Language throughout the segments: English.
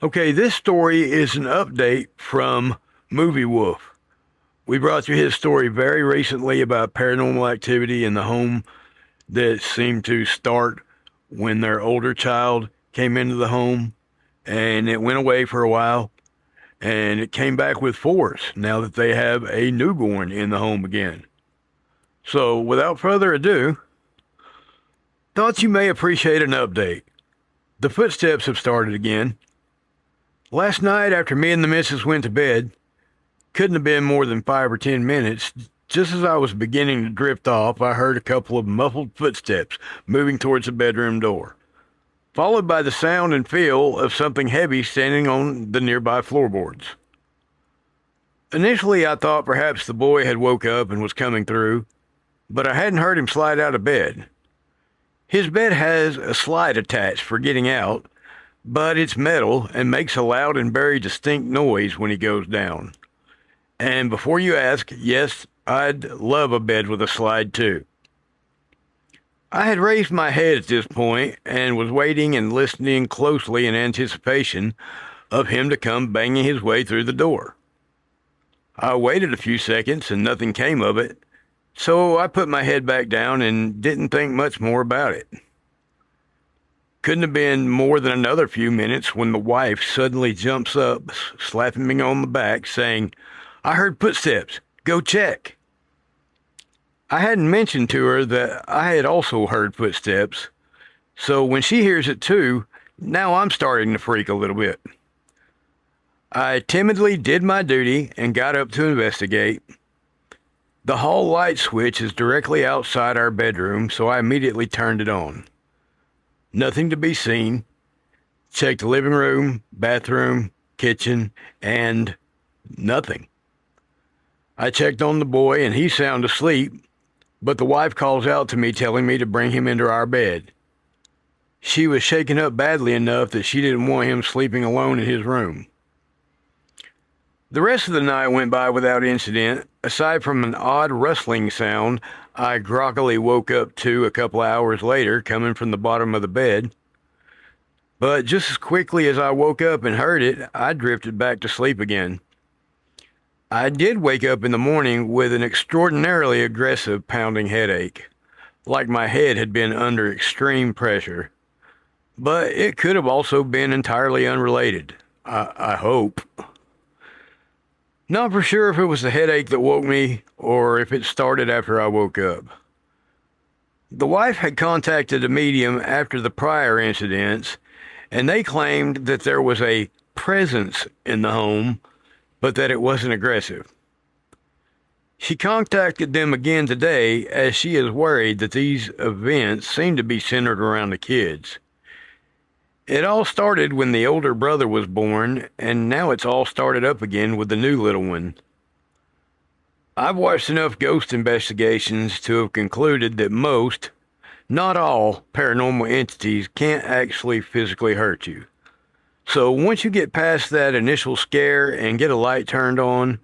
Okay, this story is an update from MovieWoof. We brought you his story very recently about paranormal activity in the home that seemed to start when their older child came into the home, and it went away for a while, and it came back with force now that they have a newborn in the home again. So, without further ado, thought you may appreciate an update. The footsteps have started again. Last night, after me and the missus went to bed, couldn't have been more than 5 or 10 minutes. Just as I was beginning to drift off, I heard a couple of muffled footsteps moving towards the bedroom door, followed by the sound and feel of something heavy standing on the nearby floorboards. Initially, I thought perhaps the boy had woke up and was coming through, but I hadn't heard him slide out of bed. His bed has a slide attached for getting out, but it's metal and makes a loud and very distinct noise when he goes down. And before you ask, yes, I'd love a bed with a slide too. I had raised my head at this point and was waiting and listening closely in anticipation of him to come banging his way through the door. I waited a few seconds and nothing came of it, so I put my head back down and didn't think much more about it. Couldn't have been more than another few minutes when the wife suddenly jumps up, slapping me on the back, saying, "I heard footsteps. Go check." I hadn't mentioned to her that I had also heard footsteps, so when she hears it too, now I'm starting to freak a little bit. I timidly did my duty and got up to investigate. The hall light switch is directly outside our bedroom, so I immediately turned it on. Nothing to be seen. Checked the living room, bathroom, kitchen, and nothing. I checked on the boy and he's sound asleep, but the wife calls out to me telling me to bring him into our bed. She was shaken up badly enough that she didn't want him sleeping alone in his room. The rest of the night went by without incident, aside from an odd rustling sound I groggily woke up to a couple hours later coming from the bottom of the bed. But just as quickly as I woke up and heard it, I drifted back to sleep again. I did wake up in the morning with an extraordinarily aggressive pounding headache, like my head had been under extreme pressure. But it could have also been entirely unrelated. I hope. Not for sure if it was the headache that woke me or if it started after I woke up. The wife had contacted a medium after the prior incidents, and they claimed that there was a presence in the home, but that it wasn't aggressive. She contacted them again today as she is worried that these events seem to be centered around the kids. It all started when the older brother was born, and now it's all started up again with the new little one. I've watched enough ghost investigations to have concluded that most, not all, paranormal entities can't actually physically hurt you. So once you get past that initial scare and get a light turned on,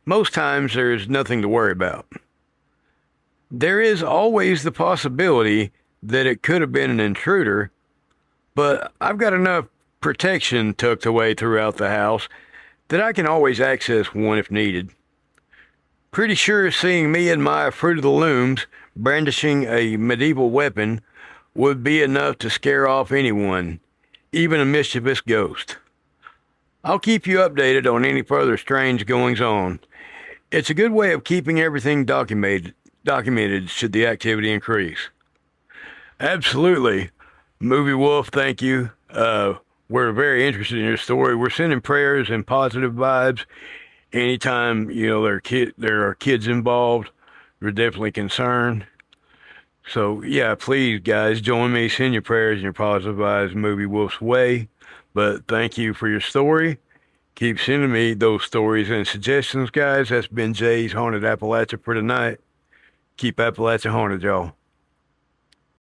most times there's nothing to worry about. There is always the possibility that it could have been an intruder, but I've got enough protection tucked away throughout the house that I can always access one if needed. Pretty sure seeing me and my Fruit of the Looms brandishing a medieval weapon would be enough to scare off anyone, even a mischievous ghost. I'll keep you updated on any further strange goings-on. It's a good way of keeping everything documented should the activity increase. Absolutely. Movie Wolf, thank you. We're very interested in your story. We're sending prayers and positive vibes. Anytime, there are kids involved, we're definitely concerned. So, yeah, please, guys, join me. Send your prayers and your positive vibes Movie Wolf's way. But thank you for your story. Keep sending me those stories and suggestions, guys. That's been Jay's Haunted Appalachia for tonight. Keep Appalachia haunted, y'all.